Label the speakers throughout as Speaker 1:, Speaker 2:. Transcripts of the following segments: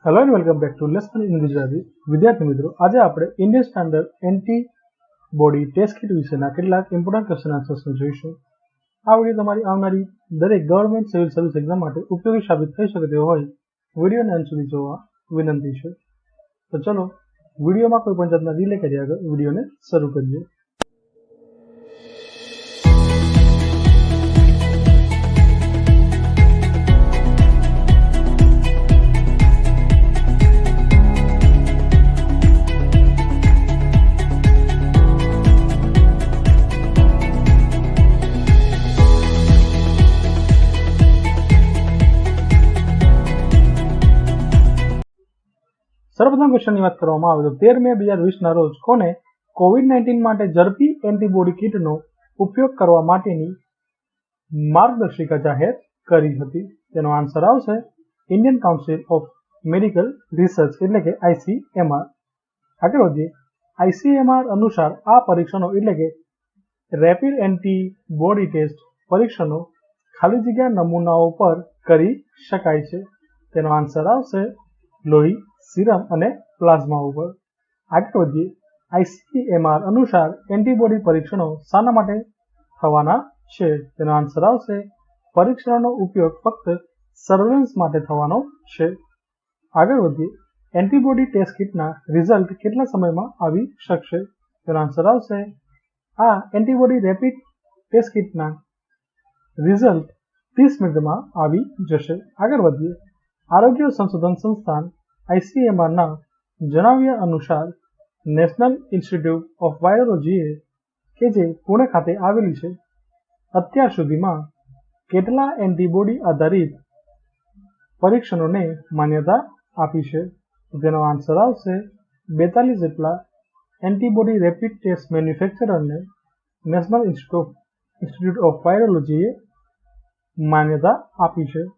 Speaker 1: Hello and welcome back to lesson in Gujarati. विद्यार्थी मित्रों, आज આપણે Indian standard antibody test kit વિશેના કેટલાક ઇમ્પોર્ટન્ટ ક્વેશ્ચન આન્સર્સને જોઈશું। આ વિડિયો તમારી આવનારી દરેક ગવર્નમેન્ટ સિવિલ સર્વિસ એક્ઝામ માટે ઉપયોગી સાબિત થઈ શકે તેવો હોય વિડિયોને અંત સુધી જોવા વિનંતી છે। તો ચલો વિડિયોમાં કોઈ પણ જાતના ડિલે કર્યા વગર વિડિયોને શરૂ કરીએ। सर्वप्रथम क्वेश्चन की बात करवामां आवे तो 13 મે 2020 ना रोज कोने कोविड-19 माटे झड़पी एंटीबॉडी किटनो उपयोग करवा माटेनी मार्गदर्शिका जाहेर करी हती। तेनो आंसर आवशे Indian council of medical research एटले के ICMR। आगे वधीए। ICMR अनुसार आ परीक्षणों एटले के रेपिड एंटीबॉडी टेस्ट परीक्षणों खाली जग्या नमूनाओं पर करी शकाय छे। तेनो आंसर आवशे लोही, सीरम अने प्लाज्मा पर। आगे वधीए। ICMR अनुसार एंटीबॉडी परीक्षणों शाना माटे थवाना छे? तेनो आंसर आवशे परीक्षणों उपयोग फक्त सर्वेलन्स माटे थवानो छे। आगे वधीए। एंटीबॉडी टेस्ट किटना रिजल्ट केटला समयमां आवी शकशे? तेनो आंसर आवशे आ एंटीबॉडी रेपिड टेस्ट किटना रिजल्ट 30 मिनिटमां आवी जशे। आगे वधीए। आरोग्य संशोधन संस्थान ICMR ना जणाव्या अनुसार नेशनल इंस्टीट्यूट ऑफ वायरोलॉजी के जे पुणे खाते आवेली छे अत्यार सुधीमां केटला एंटीबॉडी आधारित परीक्षणों ने मान्यता आपी छे? तेनो आंसर आवशे 42 जेटला एंटीबॉडी रेपिड टेस्ट मैन्युफेक्चरर ने नेशनल इंस्टीट्यूट ऑफ वायरोलॉजी मान्यता आपी छे।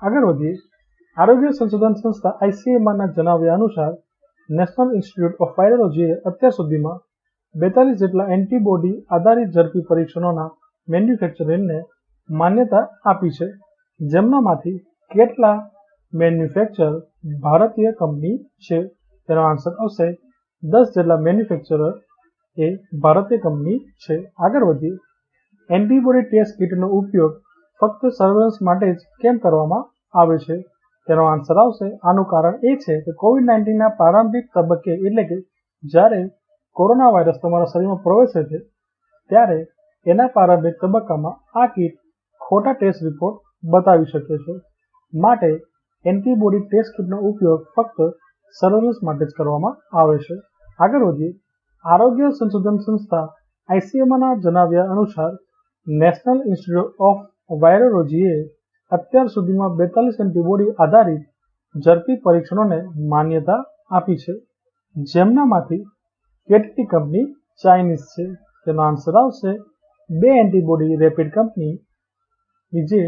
Speaker 1: आगे वधीए। आरोग्य संशोधन संस्था ICMR ना जणाव्या अनुसार नेशनल इंस्टीट्यूट ऑफ वायरोलॉजी अत्यार सुधीमां 42 जेटला एंटीबॉडी आधारित झड़पी परीक्षणों मैन्युफेक्चरिंग ने मान्यता आपी छे, जेमनामांथी केटला मैन्युफेक्चर भारतीय कंपनी छे? तेनो आंसर आवशे 10 जेटला मैन्युफेक्चरर ए भारतीय कंपनी छे। आगे वधीए। एंटीबॉडी टेस्ट किटनो उपयोग फक्त सर्वेलन्स माटे ज केम करवामां आवे छे? तेनो आंसर आवशे आनुं कारण ए छे के कोविड-19 ना प्रारंभिक तबक्के एटले के ज्यारे कोरोना वायरस तमारा शरीरमां प्रवेशे छे त्यारे एना प्रारंभिक तबक्कामां आ किट खोटा टेस्ट रिपोर्ट बतावी शके छे। माटे एंटीबॉडी टेस्ट किटनो उपयोग फक्त सर्वेलन्स माटे ज करवामां आवे छे। आगे वधीए। आरोग्य संशोधन संस्था ICMR ना जणाव्या अनुसार नेशनल इंस्टीट्यूट ऑफ वायरोलॉजी अत्यार सुधीमां 42 एंटीबॉडी आधारित झड़पी परीक्षणों ने मान्यता आपी छे, जेमनामांथी केटली कंपनी चाइनीज छे? तेनो आंसर आवशे 2 एंटीबॉडी रेपिड कंपनी जे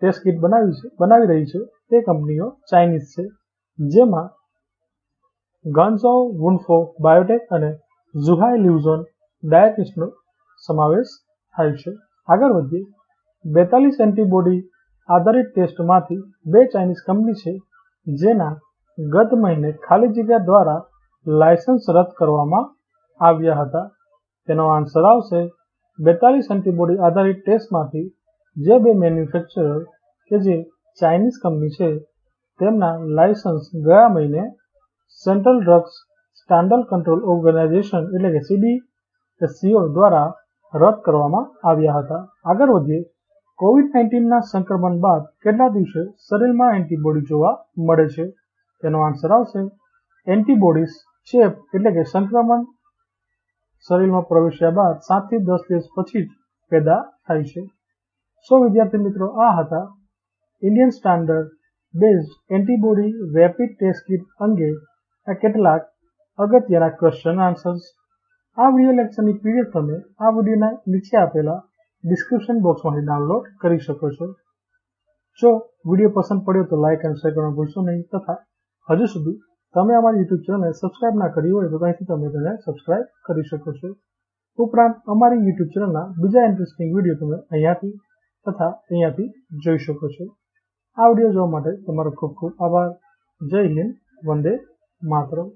Speaker 1: टेस्ट किट बनावी रही छे ते कंपनीओ चाइनीज छे, जेमां गन्झो वुनफो बायोटेक अने जुहाई लिवजोन डायग्नोस्टिक्सनो समावेश थाय छे। आगे वधीए। 42 एंटीबॉडी आधारित टेस्ट मांथी 2 चाइनीज कंपनी छे जेना गत महीने खाली जग्या द्वारा लाइसेंस रद्द करवामां आव्या हता। तेनो आंसर आवशे 42 एंटीबॉडी आधारित टेस्ट मांथी जे 2 मैन्युफेक्चरर के जे चाइनीज कंपनी छे तेमना लाइसेंस गया महीने central drugs standard control organisation एटले के CDSCO द्वारा रद्द करवामां आव्या हता। आगे वधीए। कोविड-19 ना संक्रमण बाद केटला दिवसे शरीर में एंटीबॉडी जोवा मळे छे? तेनो आंसर आवशे एंटीबॉडीज चेप एटले के संक्रमण शरीर में प्रवेश्या बाद 7 થી 10 દિવસ पछी पैदा थाय छे। सो विद्यार्थी मित्रों, आ हता Indian standard based antibody rapid test kit अंगे केटलाक अगत्यना क्वेश्चन आंसर्स। आ विडियो लेक्चरनी पीडीएफ तमे आ विडियोना नीचे आपेला डिस्क्रिप्शन बॉक्स में डाउनलॉड करी शको छो। जो विडियो पसंद पड़े तो लाइक एंड शेयर करना भूलशो नहीं, तथा हजू सुधी तमे अमारी यूट्यूब चैनल ने सब्सक्राइब ना करी होय तो तहींथी तमे तेने सब्सक्राइब करी शको छो। उपरांत अमारी यूट्यूब चैनलना बीजा इंटरेस्टिंग विडियो तमे अहींयाथी तथा अहींयाथी जोई शको छो। आ विडियो जोवा माटे तमारो खूब खूब आभार। जय हिंद, વંદે માતરમ.